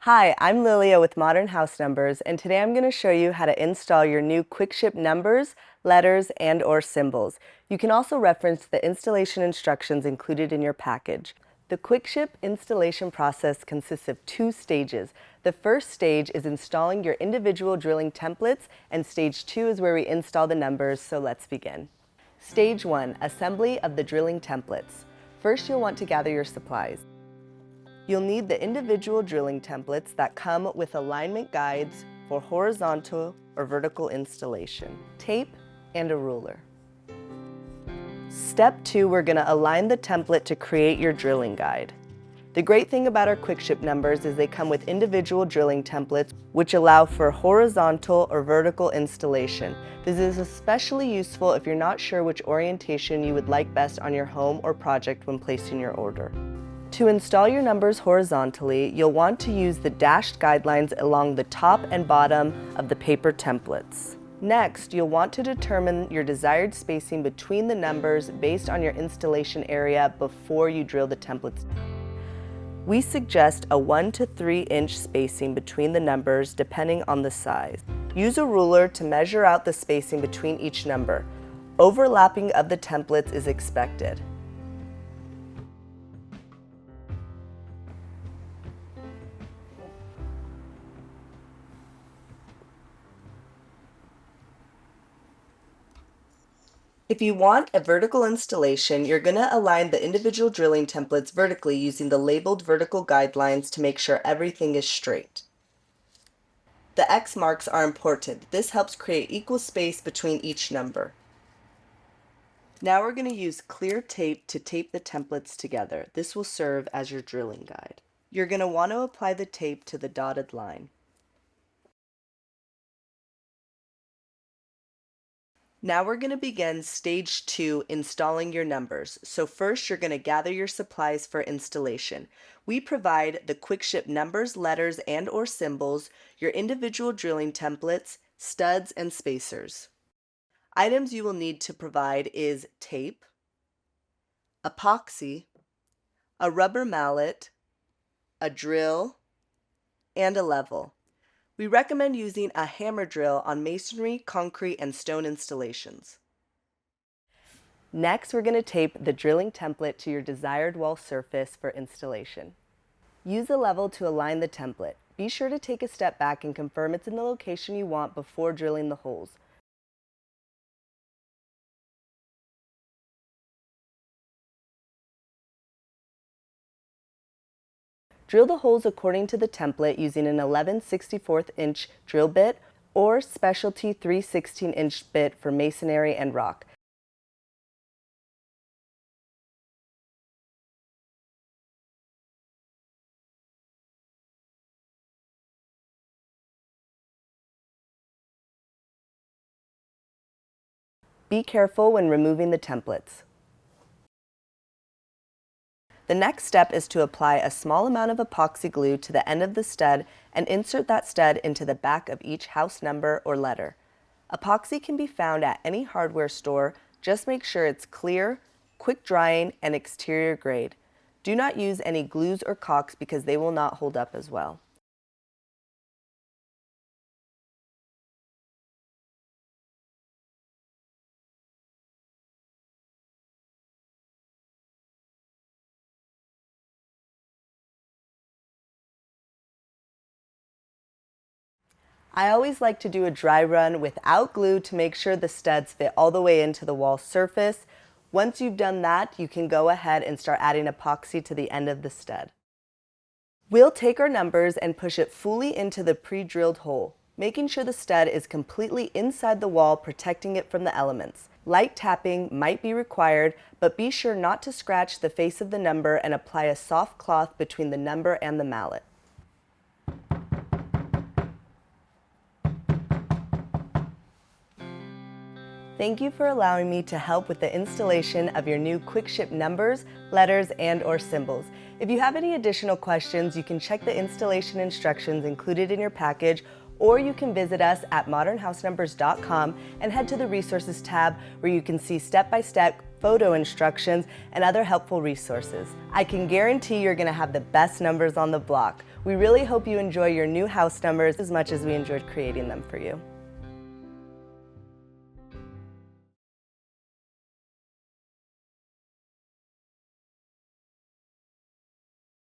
Hi, I'm Lilia with Modern House Numbers, and today I'm going to show you how to install your new QuickShip numbers, letters, and/or symbols. You can also reference the installation instructions included in your package. The QuickShip installation process consists of two stages. The first stage is installing your individual drilling templates, and stage 2 is where we install the numbers, so let's begin. Stage 1, assembly of the drilling templates. First, you'll want to gather your supplies. You'll need the individual drilling templates that come with alignment guides for horizontal or vertical installation, tape, and a ruler. Step 2, we're going to align the template to create your drilling guide. The great thing about our QuickShip numbers is they come with individual drilling templates which allow for horizontal or vertical installation. This is especially useful if you're not sure which orientation you would like best on your home or project when placing your order. To install your numbers horizontally, you'll want to use the dashed guidelines along the top and bottom of the paper templates. Next, you'll want to determine your desired spacing between the numbers based on your installation area before you drill the templates. We suggest a 1 to 3 inch spacing between the numbers depending on the size. Use a ruler to measure out the spacing between each number. Overlapping of the templates is expected. If you want a vertical installation, you're going to align the individual drilling templates vertically using the labeled vertical guidelines to make sure everything is straight. The X marks are important. This helps create equal space between each number. Now we're going to use clear tape to tape the templates together. This will serve as your drilling guide. You're going to want to apply the tape to the dotted line. Now we're going to begin stage 2, installing your numbers. So first you're going to gather your supplies for installation. We provide the QuickShip numbers, letters, and/or symbols, your individual drilling templates, studs, and spacers. Items you will need to provide is tape, epoxy, a rubber mallet, a drill, and a level. We recommend using a hammer drill on masonry, concrete, and stone installations. Next, we're going to tape the drilling template to your desired wall surface for installation. Use a level to align the template. Be sure to take a step back and confirm it's in the location you want before drilling the holes. Drill the holes according to the template using an 11/64 inch drill bit or specialty 3/16 inch bit for masonry and rock. Be careful when removing the templates. The next step is to apply a small amount of epoxy glue to the end of the stud and insert that stud into the back of each house number or letter. Epoxy can be found at any hardware store. Just make sure it's clear, quick drying, and exterior grade. Do not use any glues or caulks because they will not hold up as well. I always like to do a dry run without glue to make sure the studs fit all the way into the wall surface. Once you've done that, you can go ahead and start adding epoxy to the end of the stud. We'll take our numbers and push it fully into the pre-drilled hole, making sure the stud is completely inside the wall, protecting it from the elements. Light tapping might be required, but be sure not to scratch the face of the number and apply a soft cloth between the number and the mallet. Thank you for allowing me to help with the installation of your new QuickShip numbers, letters, and/or symbols. If you have any additional questions, you can check the installation instructions included in your package, or you can visit us at modernhousenumbers.com and head to the resources tab where you can see step-by-step photo instructions, and other helpful resources. I can guarantee you're going to have the best numbers on the block. We really hope you enjoy your new house numbers as much as we enjoyed creating them for you.